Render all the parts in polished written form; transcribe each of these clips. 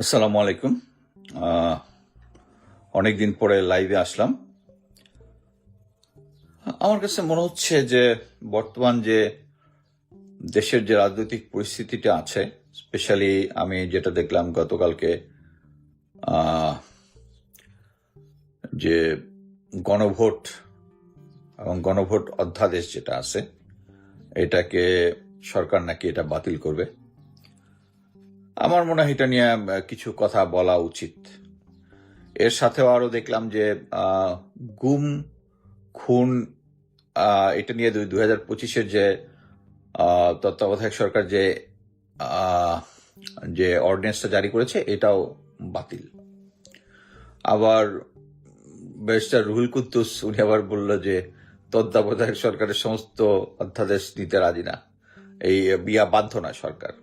আসসালামু আলাইকুম। অনেকদিন পরে লাইভে আসলাম। আমার কাছে মনে হচ্ছে যে বর্তমান যে দেশের যে রাজনৈতিক পরিস্থিতিটা আছে, স্পেশালি আমি যেটা দেখলাম গতকালকে, আহ, যে গণভোট এবং গণভোট অধ্যাদেশ যেটা আছে, এটাকে সরকার নাকি এটা বাতিল করবে। আমার মনে হয় এটা নিয়ে কিছু কথা বলা উচিত। এর সাথেও আরো দেখলাম যে গুম খুন, এটা নিয়ে 2025-এর যে তত্ত্বাবধায়ক সরকার যে যে অর্ডিন্যান্সটা জারি করেছে এটাও বাতিল। আবার ব্যারিস্টার রুহুল কুদ্দুস উনি আবার বলল যে তত্ত্বাবধায়ক সরকারের সমস্ত অধ্যাদেশ দিতে রাজি না, এই বিয়া বাধ্য না সরকার।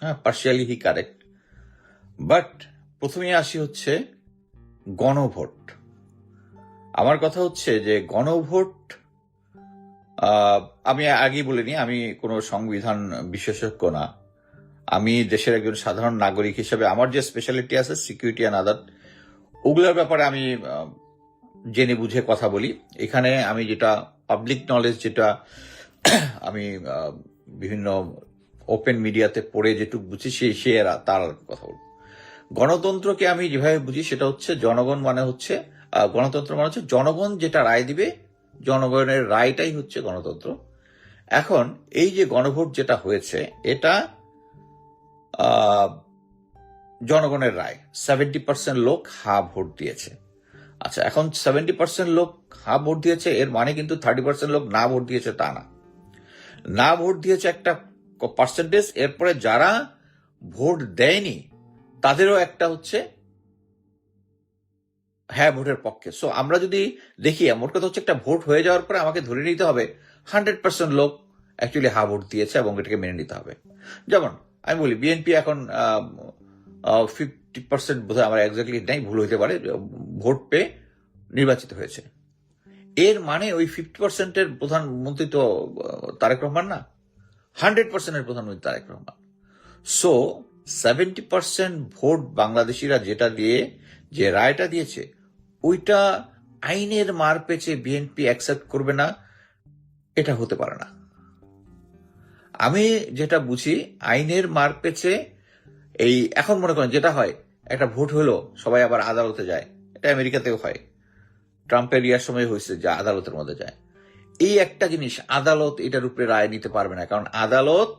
হ্যাঁ, পার্শিয়ালি হি কারেক্ট। বাট প্রথমে আসি হচ্ছে গণভোট। আমার কথা হচ্ছে যে গণভোট, আমি আগেই বলিনি আমি কোনো সংবিধান বিশেষজ্ঞ না। আমি দেশের একজন সাধারণ নাগরিক হিসেবে আমার যে স্পেশালিটি আছে সিকিউরিটি অ্যান্ড আদার, ওগুলোর ব্যাপারে আমি জেনে বুঝে কথা বলি। এখানে আমি যেটা পাবলিক নলেজ, যেটা আমি বিভিন্ন ওপেন মিডিয়াতে পড়ে যেটুকু বুঝি সে তার কথা বলব। গণতন্ত্রকে আমি যেভাবে বুঝি সেটা হচ্ছে জনগণ মানে হচ্ছে গণতন্ত্র মানে হচ্ছে জনগণ যেটা রায় দিবে, জনগণের রায়টাই হচ্ছে গণতন্ত্র। এখন এই যে গণভোট যেটা হয়েছে এটা জনগণের রায়, 70% লোক হা ভোট দিয়েছে। আচ্ছা, এখন 70% লোক হা ভোট দিয়েছে, এর মানে কিন্তু 30% লোক না ভোট দিয়েছে তা না। না ভোট দিয়েছে একটা পার্সেন্টেজ, এরপরে যারা ভোট দেয়নি তাদেরও একটা হচ্ছে হ্যাঁ ভোটের পক্ষে। সো আমরা যদি দেখি, মোট কথা হচ্ছে একটা ভোট হয়ে যাওয়ার পরে আমাকে ধরে নিতে হবে 100% লোক অ্যাকচুয়ালি হা ভোট দিয়েছে এবং এটাকে মেনে নিতে হবে। যেমন আমি বলি বিএনপি এখন 50% বোধহয়, আমার এক্স্যাক্টলি নাই, ভুল হইতে পারে, ভোট পেয়ে নির্বাচিত হয়েছে। এর মানে ওই 50%-এর প্রধানমন্ত্রী তো তারেক রহমান না, 100%-এর প্রধানমন্ত্রী তারেক রহমান। সো 70% ভোট বাংলাদেশিরা যেটা দিয়ে যে রায়টা দিয়েছে ওইটা আইনের মার পেছে বিএনপি অ্যাকসেপ্ট করবে না, এটা হতে পারে না। আমি যেটা বুঝি আইনের মার পেছে, এই এখন মনে করেন যেটা হয়, একটা ভোট হলো সবাই আবার আদালতে যায়, এটা আমেরিকাতেও হয়, ট্রাম্পের ইয়ার সময় হয়েছে যে আদালতের মধ্যে যায়। এই একটা জিনিস, আদালত এটার উপরে রায় নিতে পারবে না, কারণ আদালত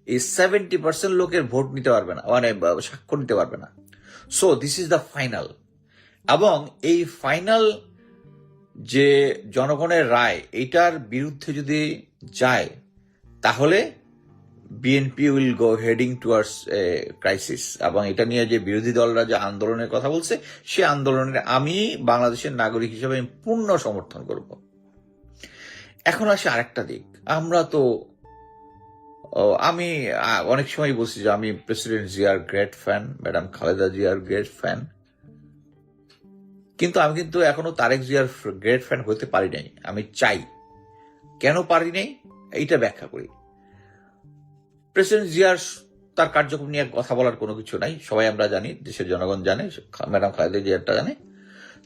এই 70% লোকের ভোট নিতে পারবে না, মানে সাক্ষ্য নিতে পারবে না। So this is the final. এবং এই ফাইনাল যে জনগণের রায়, এইটার বিরুদ্ধে যদি যায় তাহলে BNP will go heading towards A crisis. এবং এটা নিয়ে যে বিরোধী দলরা যে আন্দোলনের কথা বলছে, সে আন্দোলনের আমি বাংলাদেশের নাগরিক হিসেবে পূর্ণ সমর্থন করব। এখন আসে আরেকটা দিক, আমরা তো আমি অনেক সময় বলছি যে আমি প্রেসিডেন্ট জিয়ার গ্রেট ফ্যান, ম্যাডাম খালেদা জিয়ার গ্রেট ফ্যান, কিন্তু আমি কিন্তু এখনো তারেক জিয়ার গ্রেট ফ্যান হতে পারি নাই। আমি চাই, কেন পারি নাই এইটা ব্যাখ্যা করি। প্রেসিডেন্ট জিয়ার তার কার্যক্রম নিয়ে কথা বলার কোনো কিছু নাই, সবাই আমরা জানি, দেশের জনগণ জানে, ম্যাডাম খালেদা জিয়ারটা জানে।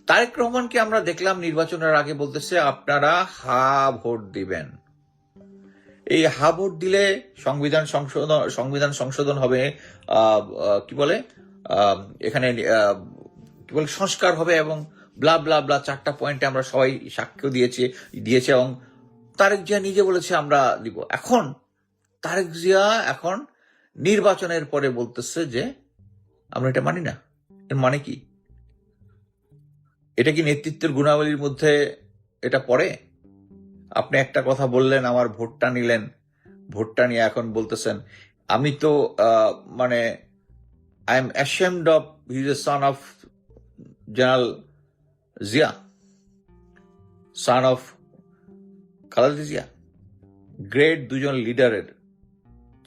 তারেক রহমানকে আমরা দেখলাম নির্বাচনের আগে বলতেছে আপনারা হা ভোট দিবেন, এই হা ভোট দিলে সংবিধান সংশোধন হবে, কি বলে এখানে কি বলে সংস্কার হবে এবং ব্লা ব্লা ব্লা, 4টা পয়েন্টে আমরা সবাই সাক্ষ্য দিয়েছে এবং তারেক জিয়া নিজে বলেছে আমরা দিব। এখন তারেক জিয়া এখন নির্বাচনের পরে বলতেছে যে আমরা এটা মানি না। এর মানে কি? এটা কি নেতৃত্বের গুণাবলীর মধ্যে এটা পড়ে? আপনি একটা কথা বললেন, আমার ভোটটা নিলেন, ভোটটা নিয়ে এখন বলতেছেন আমি তো মানে I am ashamed of he is a son of general Zia, son of Khaleda Zia, great দুজন লিডারের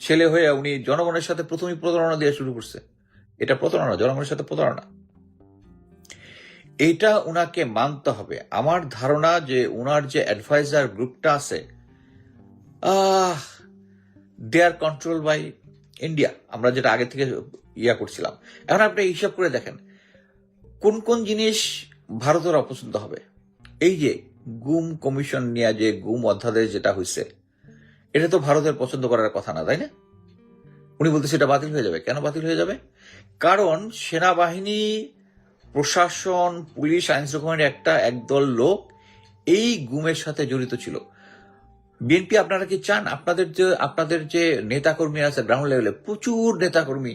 ছেলে হয়ে উনি জনগণের সাথে প্রথমেই প্রতারণা দিয়ে শুরু করছে। এটা প্রতারণা, জনগণের সাথে প্রতারণা। এইটা উনাকে মানতে হবে। আমার ধারণা যে উনার যে অ্যাডভাইজার গ্রুপটা আছে, দে আর কন্ট্রোল বাই ইন্ডিয়া। আমরা যেটা আগে থেকে করছিলাম। এখন আপনি হিসাব করে দেখেন কোন কোন জিনিস ভারতের অপছন্দ হবে। এই যে গুম কমিশন নিয়ে যে গুম অধ্যাদেশ যেটা হয়েছে, এটা তো ভারতের পছন্দ করার কথা না, তাই না? উনি বলতে সেটা বাতিল হয়ে যাবে। কেন বাতিল হয়ে যাবে? কারণ সেনাবাহিনী, প্রশাসন, পুলিশ, আইন শৃঙ্খলার একদল লোক এই গুমের সাথে জড়িত ছিল। বিএনপি আপনারা কি চান আপনাদের যে নেতাকর্মী আছে গ্রাউন্ড লেভেলে, প্রচুর নেতাকর্মী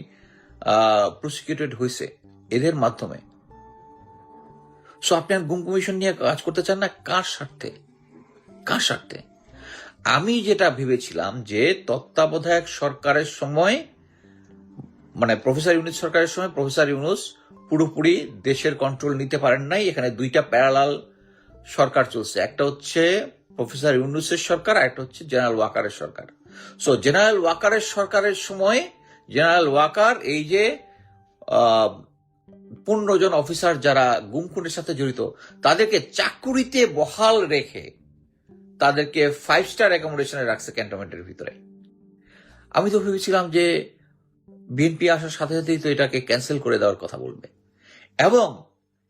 প্রসিকিউটেড হয়েছে এদের মাধ্যমে। সো আপনি গুম কমিশন নিয়ে কাজ করতে চান না? কার স্বার্থে? কার স্বার্থে? আমি যেটা ভেবেছিলাম যে তত্ত্বাবধায়ক সরকারের সময়, মানে প্রফেসর ইউনূস সরকারের সময় প্রফেসর ইউনূস পুরোপুরি দেশের কন্ট্রোল নিতে পারেন নাই। এখানে দুইটা প্যারালাল সরকার চলছে, একটা হচ্ছে প্রফেসর ইউনূসের সরকার, আর একটা হচ্ছে জেনারেল ওয়াকারের সরকার। সো জেনারেল ওয়াকারের সরকারের সময় জেনারেল ওয়াকার এই যে 15 জন অফিসার যারা গুম খুনের সাথে জড়িত তাদেরকে চাকুরিতে বহাল রেখে তাদেরকে 5 স্টার অ্যাকোমোডেশনে রাখছে ক্যান্টনমেন্টের ভিতরে। আমি তো ভেবেছিলাম যে বিএনপি আসার সাথে সাথেই তো এটাকে ক্যান্সেল করে দেওয়ার কথা বলবে এবং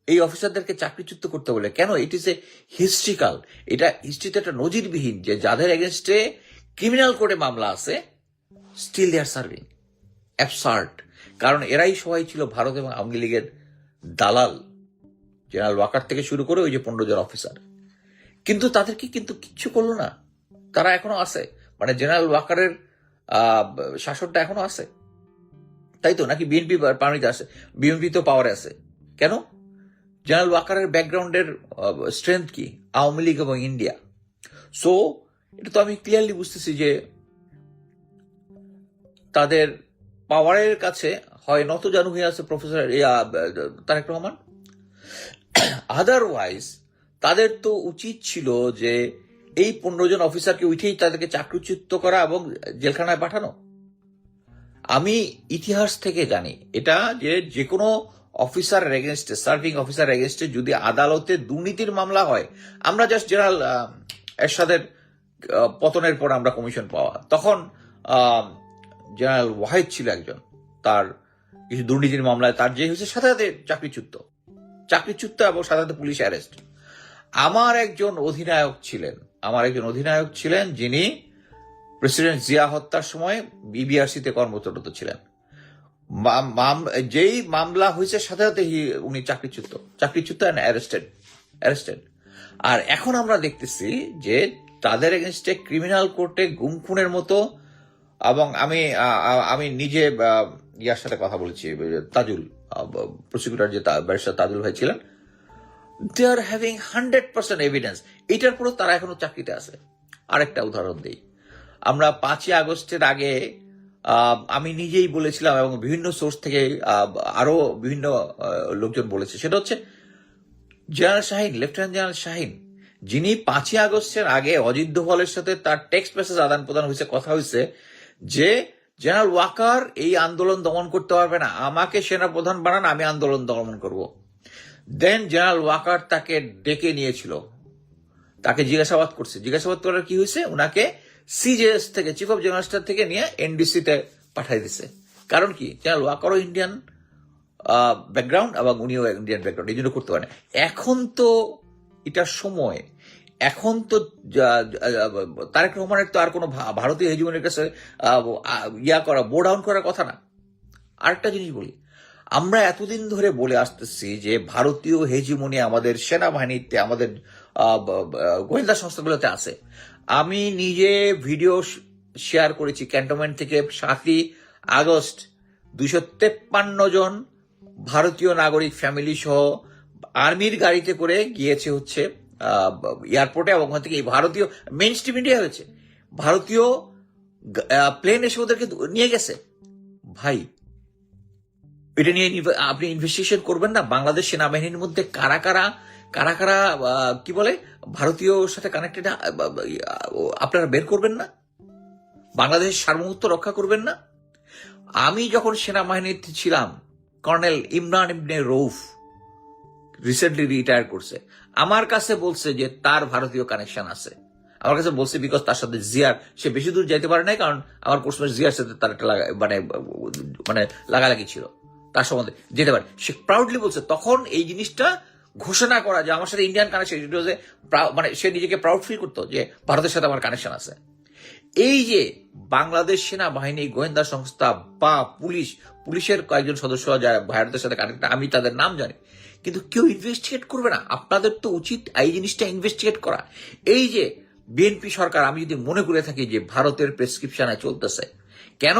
এই অফিসারদেরকে চাকরিচ্যুত করতে বলে। কেন? ইট ইজ এ হিস্ট্রিক্যাল, এটা হিস্ট্রিতে একটা নজিরবিহীন যে যাদের এগেনস্টে ক্রিমিনাল কোর্টে মামলা আছে still they are serving. Absurd. কারণ এরাই সবাই ছিল ভারত এবং আওয়ামী লীগের দালাল, জেনারেল ওয়াকার থেকে শুরু করে ওই যে 15 জন অফিসার। কিন্তু তাদেরকে কিন্তু কিচ্ছু করলো না, তারা এখনো আছে। মানে জেনারেল ওয়াকারের শাসনটা এখনো আছে, তাই তো? নাকি বিএনপি পাওয়ারে আছে? বিএনপি তো পাওয়ারে আছে। কেন? জেনারেল ওয়াকারের ব্যাকগ্রাউন্ডের স্ট্রেংথ কি? আওয়ামী লীগ এবং ইন্ডিয়া। সো এটা তো আমি ক্লিয়ারলি বুঝতেছি যে তাদের পাওয়ারের কাছে হয় নতজানু হয়ে আছে প্রফেসর তারেক রহমান, আদারওয়াইজ তাদের তো উচিত ছিল যে এই 15 জন অফিসারকে উঠেই তাদেরকে চাকরিচ্যুত করা এবং জেলখানায় পাঠানো। আমি ইতিহাস থেকে জানি এটা যে কোনো অফিসারের এগেনস্টে, সার্ভিং অফিসার এগেনস্টে যদি আদালতে দুর্নীতির মামলা হয়, আমরা জাস্ট জেনারেল এরশাদের পতনের পর আমরা কমিশন পাওয়া, তখন জেনারেল ওয়াহিদ ছিল একজন, তার কিছু দুর্নীতির মামলায় তার যে হয়েছে সাথে সাথে চাকরিচ্যুত এবং সাথে সাথে পুলিশ অ্যারেস্ট। আমার একজন অধিনায়ক ছিলেন যিনি প্রেসিডেন্ট জিয়া হত্যার সময় বিবিআরসিতে কর্মরত ছিলেন। যেই মামলা হয়েছে সাথে সাথে উনি চাকরিচ্যুত এন্ড অ্যারেস্টেড। আর এখন আমরা দেখতেছি যে তাদের এগেনস্টে ক্রিমিনাল কোর্টে গুম খুনের মতো, এবং আমি নিজে ইয়ার সাথে কথা বলেছি, তাজুল, প্রসিকিউটর যে ব্যারিস্টার তাজুল ভাই ছিলেন, দে আর হ্যাভিং 100% এভিডেন্স। এটার পরও তারা এখনো চাকরিতে আছে। আরেকটা উদাহরণ দিই, আমরা 5ই আগস্টের আগে আমি নিজেই বলেছিলাম এবং বিভিন্ন সোর্স থেকে আরো বিভিন্ন লোকজন বলেছে, সেটা হচ্ছে general Shaheen, lieutenant general Shaheen, যিনি 5ই আগস্টের আগে অজিত দোভালের সাথে তার টেক্সট মেসেজ আদান প্রদান হয়েছে, কথা হয়েছে যে জেনারেল ওয়াকার এই আন্দোলন দমন করতে পারবে না, আমাকে সেনাপ্রধান বানান, আমি আন্দোলন দমন করব। দেন জেনারেল ওয়াকার তাকে ডেকে নিয়েছিল, তাকে জিজ্ঞাসাবাদ করার কি হয়েছে, উনাকে সিজেএস থেকে, চিফ অফ জেনারেল স্টাফ থেকে নিয়ে এনডিসিতে পাঠাই দিছে। কারণ কি? জেনারেল ওয়াকারও ইন্ডিয়ান ব্যাকগ্রাউন্ড এবং উনিও ইন্ডিয়ান ব্যাকগ্রাউন্ড, এই জন্য করতে পারে। এখন তো এটার সময়, এখন তো তারেক রহমানের তো আর কোনো ভারতীয় হেজিমনির কাছে বো ডাউন করার কথা না। আরেকটা জিনিস বলি, আমরা এতদিন ধরে বলে আসতেছি যে ভারতীয় হেজিমনি আমাদের সেনাবাহিনীতে, আমাদের গোয়েন্দা সংস্থাগুলোতে আছে। আমি নিজে ভিডিও শেয়ার করেছি ক্যান্টনমেন্ট থেকে 7ই আগস্ট 253 জন ভারতীয় নাগরিক ফ্যামিলি সহ আর্মির গাড়িতে করে গিয়েছে হচ্ছে এয়ারপোর্টে, এবং ওখান থেকে ভারতীয় মেইন স্ট্রিম মিডিয়া হয়েছে, ভারতীয় প্লেন এসে ওদেরকে নিয়ে গেছে। ভাই, এটা নিয়ে আপনি ইনভেস্টিগেশন করবেন না? বাংলাদেশ সেনাবাহিনীর মধ্যে কারা কারা কি বলে ভারতীয় সাথে কানেক্টেড, আপনারা বের করবেন না? বাংলাদেশের সার্বভৌমত্ব রক্ষা করবেন না? আমি যখন সেনাবাহিনীতে ছিলাম, কর্নেল ইমরান ইবনে রৌফ রিসেন্টলি রিটায়ার করছে, আমার কাছে বলছে যে তার ভারতীয় কানেকশন আছে। আমার কাছে বলছে বিকজ তার সাথে জিয়ার সে বেশি দূর যাইতে পারে নাই, কারণ আমার কোর্সমেট জিয়ার সাথে তার একটা মানে লাগালাগি ছিল, তার সম্বন্ধে যেতে পারে। সে প্রাউডলি বলছে তখন এই জিনিসটা ঘোষণা করা যে আমার সাথে ইন্ডিয়ান কানেকশন, মানে সে নিজেকে প্রাউড ফিল করতো যে ভারতের সাথে আমার কানেকশন আছে। এই যে বাংলাদেশ সেনাবাহিনী, গোয়েন্দা সংস্থা বা পুলিশের কয়েকজন সদস্য যারা ভারতের সাথে কানেক্ট, আমি তাদের নাম জানি, কিন্তু কেউ ইনভেস্টিগেট করবে না। আপনাদের তো উচিত এই জিনিসটা ইনভেস্টিগেট করা। এই যে বিএনপি সরকার, আমি যদি মনে করে থাকি যে ভারতের প্রেসক্রিপশনে চলতেছে, কেন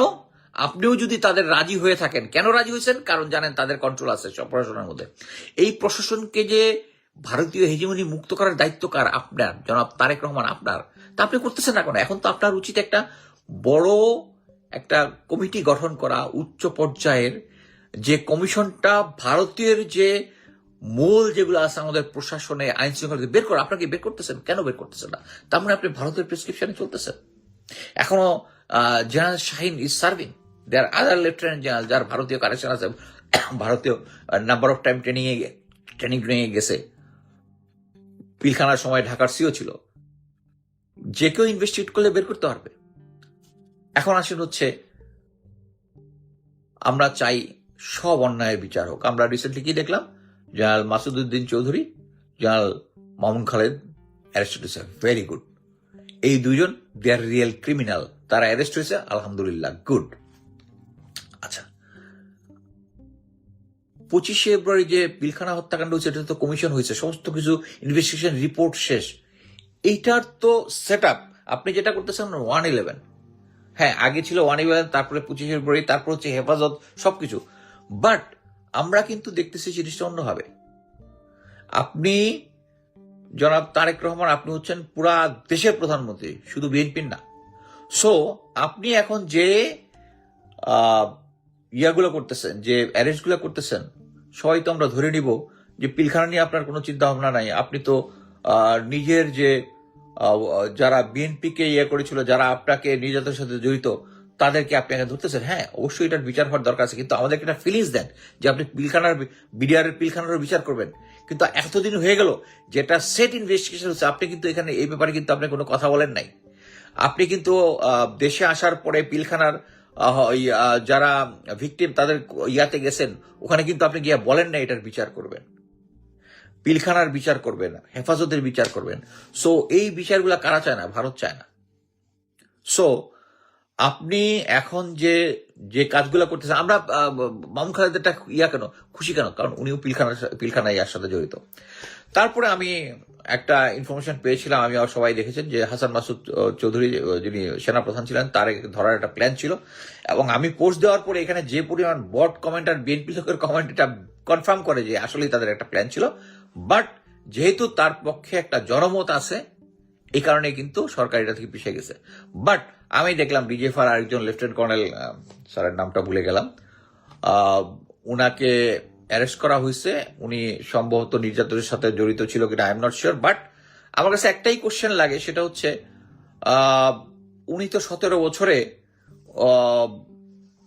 আপনিও যদি তাদের রাজি হয়ে থাকেন, কেন রাজি হয়েছেন? কারণ জানেন তাদের কন্ট্রোল আছে সব প্রশাসনের মধ্যে। এই প্রশাসনকে যে ভারতীয় হেজিমনি মুক্ত করার দায়িত্ব কার? আপনার, জনাব তারেক রহমান, আপনার। তা আপনি করতেছেন না কেন? এখন তো আপনার উচিত একটা বড় একটা কমিটি গঠন করা, উচ্চ পর্যায়ের, যে কমিশনটা ভারতীয় যে মূল যেগুলো আছে আমাদের প্রশাসনে, আইন শৃঙ্খলা বের করা। আপনাকে বের করতেছেন, কেন বের করতেছেন না? তার মানে আপনি ভারতের প্রেসক্রিপশনে চলতেছেন। এখনো general Shaheen is serving, there other lieutenant general যার ভারতীয় কানেকশন আছে, ভারতীয় নাম্বার অফ টাইম ট্রেনিং গেছে, পিলখানার সময় ঢাকার সিও ছিল। যে কেউ ইনভেস্টিগেট করলে বের করতে পারবে। এখন আসেন হচ্ছে, আমরা চাই সব অন্যায়ের বিচার হোক। আমরা রিসেন্টলি কি দেখলাম? General Masududdin Chowdhury, general Mamun Khaled arrest হয়েছে, ভেরি গুড। এই দুইজন দে আর রিয়েল ক্রিমিনাল, তারা অ্যারেস্ট হয়েছে, আলহামদুলিল্লাহ, গুড। আচ্ছা, 25শে ফেব্রুয়ারি যে পিলখানা হত্যাকাণ্ড হয়েছে, এটা তো কমিশন হয়েছে, সমস্ত কিছু ইনভেস্টিগেশন রিপোর্ট শেষ। এইটার তো সেট আপ। আপনি যেটা করতেছেন 111, হ্যাঁ আগে ছিল 111, তারপরে 25শে ফেব্রুয়ারি, তারপর হচ্ছে হেফাজত, সবকিছু। বাট আমরা কিন্তু দেখতেছি জিনিসটা অন্যভাবে। আপনি জনাব তারেক রহমান, আপনি হচ্ছেন পুরা দেশের প্রধানমন্ত্রী, শুধু বিএনপির না। সো আপনি এখন যে ইয়াগুলো করতেছেন, যে অ্যারেস্টগুলো করতেছেন, সবাই তো আমরা ধরে নিব যে পিলখানা নিয়ে আপনার কোনো চিন্তা ভাবনা নাই। আপনি তো নিজের যে যারা বিএনপিকে ইয়ে করেছিল, যারা আপনাকে নির্যাতনের সাথে জড়িত, তাদেরকে আপনি এখানে ধরতেছেন। হ্যাঁ, অবশ্যই এটার বিচার হওয়ার দরকার আছে, কিন্তু আমাদেরকে একটা ফিলিংস দেন যে আপনি বিডিআরের পিলখানারও বিচার করবেন। কিন্তু এতদিন হয়ে গেল, যেটা সেট ইনভেস্টিগেশন হচ্ছে, আপনি কিন্তু এখানে এই ব্যাপারে কিন্তু আপনি কোনো কথা বলেন নাই। আপনি কিন্তু দেশে আসার পরে পিলখানার যারা ভিকটিম তাদের ইয়াতে গেছেন, ওখানে কিন্তু আপনি গিয়ে বলেন না এটার বিচার করবেন, পিলখানার বিচার করবেন, হেফাজতের বিচার করবেন। সো এই বিচারগুলা কারা চায় না? ভারত চায় না। সো আপনি এখন যে যে কাজগুলো করতেছেন, আমরা মামুন খালেদেরটা কেন খুশি কেন? কারণ উনিও পিলখানা ইয়ার সাথে জড়িত। তারপরে আমি একটা ইনফরমেশন পেয়েছিলাম, আমি আর সবাই দেখেছেন, যে হাসান মাসুদ চৌধুরী যিনি সেনাপ্রধান ছিলেন, তার ধরার একটা প্ল্যান ছিল। এবং আমি পোস্ট দেওয়ার পরে এখানে যে পরিমাণ বট কমেন্ট আর বিএনপি লোকের কমেন্ট, এটা কনফার্ম করে যে আসলেই তাদের একটা প্ল্যান ছিল। বাট যেহেতু তার পক্ষে একটা জনমত আছে, এই কারণে কিন্তু সরকার এটা থেকে পিছিয়ে গেছে। বাট আমি দেখলাম ডিজিএফআর আরেকজন লেফটেন্যান্ট কর্নেল, স্যারের নামটা ভুলে গেলাম, উনাকে অ্যারেস্ট করা হয়েছে। উনি সম্ভবত নির্যাতনের সাথে জড়িত ছিল কিনা I am not sure. But আমার কাছে একটাই কোশ্চেন লাগে, সেটা হচ্ছে উনি তো 17 বছরে,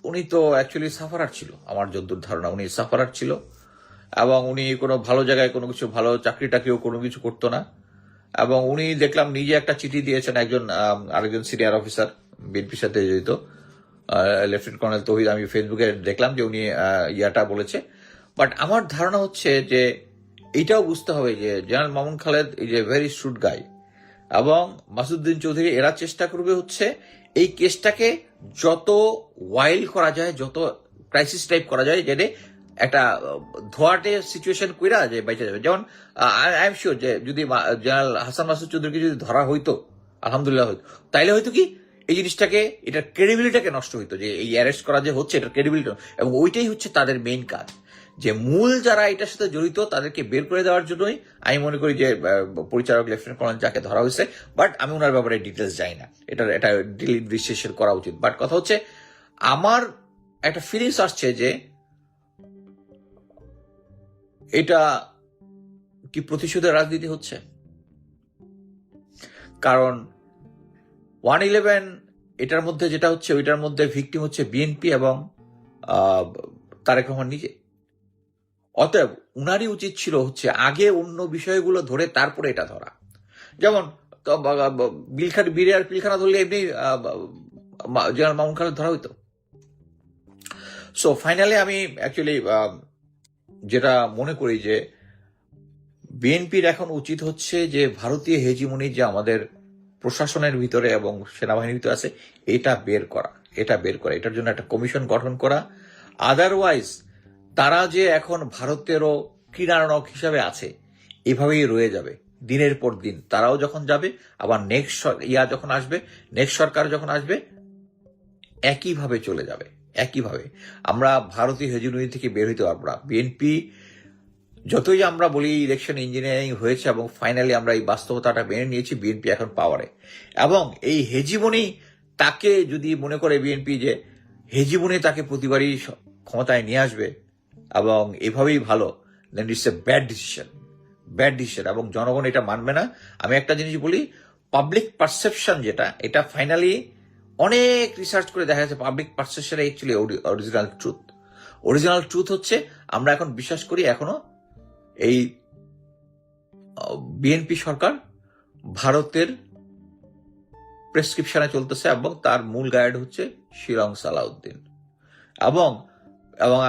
উনি তো অ্যাকচুয়ালি সাফারার ছিল, আমার যতদূর ধারণা উনি সাফারার ছিল। এবং উনি কোনো ভালো জায়গায় কোনো কিছু ভালো চাকরি টাকরিও কোনো কিছু করতো না। এবং উনি দেখলাম নিজে একটা চিঠি দিয়েছেন আরেকজন সিনিয়র অফিসার বিএনপির সাথে জড়িত, লেফটেন্যান্ট কর্নেল তৌহিদ। আমি ফেসবুকে দেখলাম যে উনি ইয়াটা বলেছে। বাট আমার ধারণা হচ্ছে যে এইটাও বুঝতে হবে যে general Mamun Khaled is a very shrewd guy, এবং মাসুদউদ্দিন চৌধুরী, এরা চেষ্টা করবে হচ্ছে এই কেসটাকে যত ওয়াইল্ড করা যায়, যত ক্রাইসিস টাইপ করা যায়, যেটা একটা ধোয়াটে সিচুয়েশন কইরা যে বাইচে যাবে। যেমন আই এম শিওর যে যদি জেনারেল হাসান মাসুদ চৌধুরীকে যদি ধরা হইতো, আলহামদুলিল্লাহ হইতো, তাইলে হয়তো কি এই জিনিসটাকে, এটার ক্রেডিবিলিটিটাকে নষ্ট হইতো, যে এই অ্যারেস্ট করা যে হচ্ছে এটার ক্রেডিবিলিটি। এবং ওইটাই হচ্ছে তাদের মেইন কাজ, যে মূল যারা এটার সাথে জড়িত তাদেরকে বের করে দেওয়ার জন্যই আমি মনে করি যে পরিচালক লেফটেন্যান্ট কর্নেল যাকে ধরা হয়েছে। বাট আমি ওনার ব্যাপারে ডিটেলস যাই না, এটা ডিলিট করা উচিত। বাট কথা হচ্ছে, আমার একটা ফিলিংস আসছে যে এটা কি প্রতিশোধের রাজনীতি হচ্ছে। কারণ 111 এটার মধ্যে যেটা হচ্ছে, ওইটার মধ্যে ভিকটিম হচ্ছে বিএনপি এবং তারেক রহমান নিজে। অতএব উনারই উচিত ছিল হচ্ছে আগে অন্য বিষয়গুলো ধরে তারপরে এটা ধরা। যেমন বিড়ে আর পিলখানা ধরলে এমনি জেনারেল মামুন খালেদ ধরা হইতো। সো ফাইনালি আমি অ্যাকচুয়ালি যেটা মনে করি যে বিএনপির এখন উচিত হচ্ছে যে ভারতীয় হেজিমনি যে আমাদের প্রশাসনের ভিতরে এবং সেনাবাহিনীর ভিতরে আছে এটা বের করা, এটার জন্য একটা কমিশন গঠন করা। আদারওয়াইজ তারা যে এখন ভারতেরও ক্রীড়ানক হিসাবে আছে এভাবেই রয়ে যাবে দিনের পর দিন। তারাও যখন যাবে, আবার নেক্সট সরকার যখন আসবে একইভাবে চলে যাবে, একইভাবে। আমরা ভারতীয় হেজিমনি থেকে বের হইতে পারবো না। বিএনপি যতই আমরা বলি ইলেকশন ইঞ্জিনিয়ারিং হয়েছে এবং ফাইনালি আমরা এই বাস্তবতাটা মেনে নিয়েছি, বিএনপি এখন পাওয়ারে। এবং এই হেজিমনি তাকে যদি মনে করে বিএনপি যে হেজিমনি তাকে প্রতিবারই ক্ষমতায় নিয়ে আসবে এবং এভাবেই ভালো, দেন ইটস এ ব্যাড ডিসিশন। এবং জনগণ এটা মানবে না। আমি একটা জিনিস বলি, পাবলিক পারসেপশন যেটা, এটা ফাইনালি অনেক রিসার্চ করে দেখা যাচ্ছে public perception actually original truth হচ্ছে আমরা এখন বিশ্বাস করি এখনো এই বিএনপি সরকার ভারতের প্রেসক্রিপশনে চলতেছে এবং তার মূল গাইড হচ্ছে শিলং সালাউদ্দিন। এবং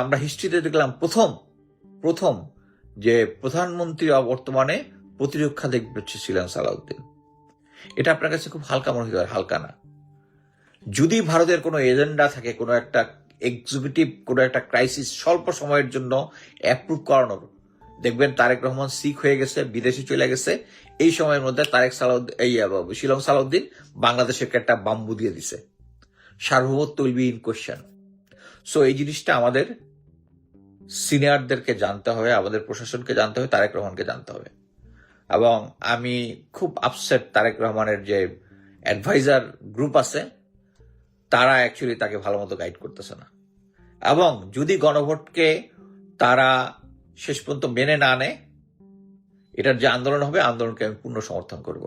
আমরা হিস্ট্রিতে দেখলাম প্রথম যে প্রধানমন্ত্রী বর্তমানে প্রতিরক্ষা দেখবে হচ্ছে শিলং সালাউদ্দিন। এটা আপনার কাছে খুব হালকা মনে হতে হয়, হালকা না। যদি ভারতের কোনো এজেন্ডা থাকে, কোনো একটা এক্সিকিউটিভ কোনো একটা ক্রাইসিস স্বল্প সময়ের জন্য অ্যাপ্রুভ করানোর, দেখবেন তারেক রহমান সিক হয়ে গেছে, বিদেশে চলে গেছে, এই সময়ের মধ্যে শিলং সালাউদ্দিন বাংলাদেশের একটা বাম্বু দিয়ে দিছে। সার্বভৌমত্ব will be in question. So এই জিনিসটা আমাদের সিনিয়রদেরকে জানতে হবে, আমাদের প্রশাসনকে জানতে হবে, তারেক রহমানকে জানতে হবে। এবং আমি খুব আপসেট তারেক রহমানের যে অ্যাডভাইজার গ্রুপ আছে তারা অ্যাকচুয়ালি তাকে ভালো মতো গাইড করতেছে না। এবং যদি গণভোটকে তারা শেষ পর্যন্ত মেনে না নেয়, এটার যে আন্দোলন হবে, আন্দোলনকে আমি পূর্ণ সমর্থন করব।